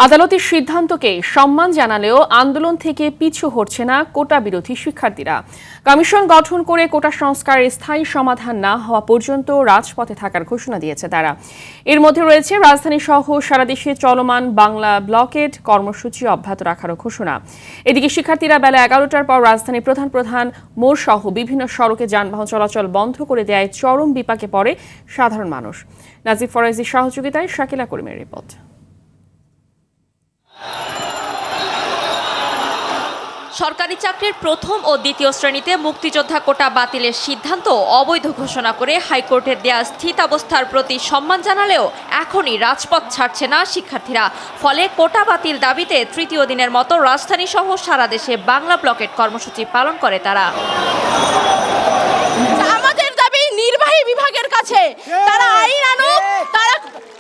আদালতের সিদ্ধান্তকে সম্মান জানালেও আন্দোলন থেকে পিছু হটছে না কোটা বিরোধী শিক্ষার্থীরা। কমিশন গঠন করে কোটা সংস্কারের স্থায়ী সমাধান না হওয়া পর্যন্ত রাজপথে থাকার ঘোষণা দিয়েছে তারা। এর মধ্যে রয়েছে রাজধানী সহ সারা দেশে চলমান বাংলা ব্লকেড কর্মসূচি অব্যাহত রাখারও ঘোষণা। এদিকে শিক্ষার্থীরা বেলা 11টার পর রাজধানীর প্রধান মোড় সহ বিভিন্ন সড়কে যানবাহন চলাচল বন্ধ করে দেয় চরম বিপাকে পড়ে সাধারণ মানুষ। নাজিব ফরাইজির সহযোগিতায় শাকিলা করিমের রিপোর্ট। সরকারি চাকরির প্রথম ও দ্বিতীয় শ্রেণীতে মুক্তিযোদ্ধা কোটা বাতিলের সিদ্ধান্ত অবৈধ ঘোষণা করে হাইকোর্টের দেয়া স্থিতাবস্থার প্রতি সম্মান জানালেও এখনই রাজপথ ছাড়ছে না শিক্ষার্থীরা। ফলে কোটা বাতিল দাবিতে তৃতীয় দিনের মতো রাজধানী সহ সারা দেশে বাংলা ব্লকেট কর্মসূচি পালন করে তারা। আমাদের দাবি নির্বাহী বিভাগের কাছে, তারা আইন আনুক, তারা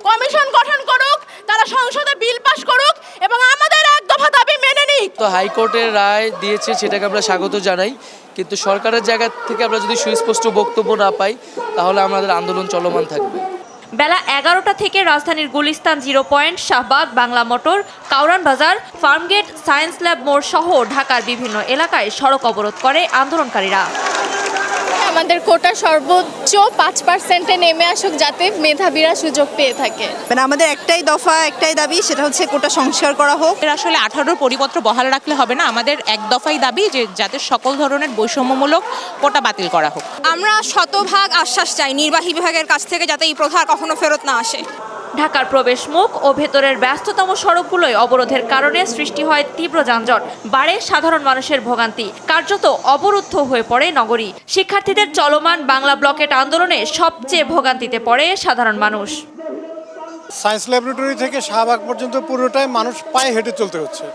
কমিশন গঠন করুক, তারা সংসদে বিল পাস করুক এবং আমাদের এক দফা দাবি মেনে নিক। তো হাইকোর্টের রায় দিয়েছে, সেটাকে আমরা স্বাগত জানাই, কিন্তু সরকারের জায়গা থেকে আমরা যদি সুস্পষ্ট বক্তব্য না পাই তাহলে আমাদের আন্দোলন চলমান থাকবে। বেলা 11টা থেকে রাজধানীর গুলিস্তান 0 পয়েন্ট, শাহবাগ, বাংলা মোটর, কাউরান বাজার, ফার্মগেট, সায়েন্স ল্যাব মোড় সহ ঢাকার বিভিন্ন এলাকায় সড়ক অবরোধ করে আন্দোলনকারীরা। আমাদের কোটা সর্বোচ্চ 5%-এ নেমে আসুক, যাতে মেধাবীরা সুযোগ পেয়ে থাকে। মানে আমাদের একটাই দফা, একটাই দাবি, সেটা হচ্ছে কোটা সংস্কার করা হোক। আসলে 18 পরিপত্র বহাল রাখলে হবে না, আমাদের এক দফাই দাবি যে যাতে সকল ধরনের বৈষম্যমূলক কোটা বাতিল করা হোক। আমরা শতভাগ আশ্বাস চাই নির্বাহী বিভাগের কাছ থেকে, যাতে এই প্রথা কখনো ফেরত না আসে। ঢাকার প্রবেশ মুখ ও ভেতরের ব্যস্ততম সড়কগুলোয় অবরোধের কারণে সৃষ্টি হয় তীব্র যানজট, বাড়ে সাধারণ মানুষের ভোগান্তি, কার্যত অবরুদ্ধ হয়ে পড়ে নগরী। শিক্ষার্থীদের চলমান বাংলা ব্লকেট আন্দোলনে সবচেয়ে ভোগান্তিতে পড়ে সাধারণ মানুষ। সায়েন্স ল্যাবরেটরি থেকে শাহবাগ পর্যন্ত পুরোটাই মানুষ পায়ে হেঁটে চলতে হচ্ছে।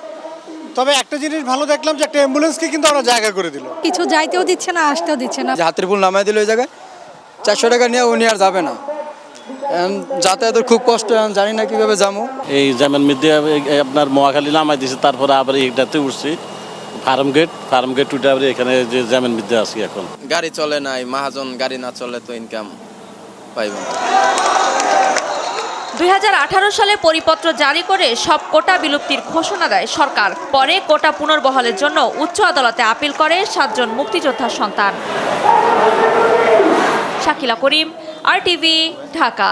তবে একটা জিনিস ভালো দেখলাম যে একটা অ্যাম্বুলেন্সকে কিন্তু আমরা জায়গা করে দিল। কিছু যাইতেও দিচ্ছে না, আসতেও দিচ্ছে না। হাতিরপুল নামাই দিল ওই জায়গায়, 400 টাকা নিয়ে উনি আর যাবে না। যাতায়াতের খুব কষ্ট, জানি না কিভাবে যাবো। এই জ্যামের মধ্যে আপনার মহাখালী নামাই দিয়েছে, তারপরে আবার এইটাতে উঠছি ফার্ম গেট উঠে আবার এখানে যে জ্যামের মধ্যে আছি। এখন গাড়ি চলে নাই, মহাজন গাড়ি না চলে তো ইনকাম পাইব না। 2018 সালে পরিপত্র জারি করে সব কোটা বিলুপ্তির ঘোষণা দেয় সরকার। পরে কোটা পুনর্বহালের জন্য উচ্চ আদালতে আপিল করে 7 জন মুক্তিযোদ্ধার সন্তান। শাকিলা করিম, RTV, ঢাকা।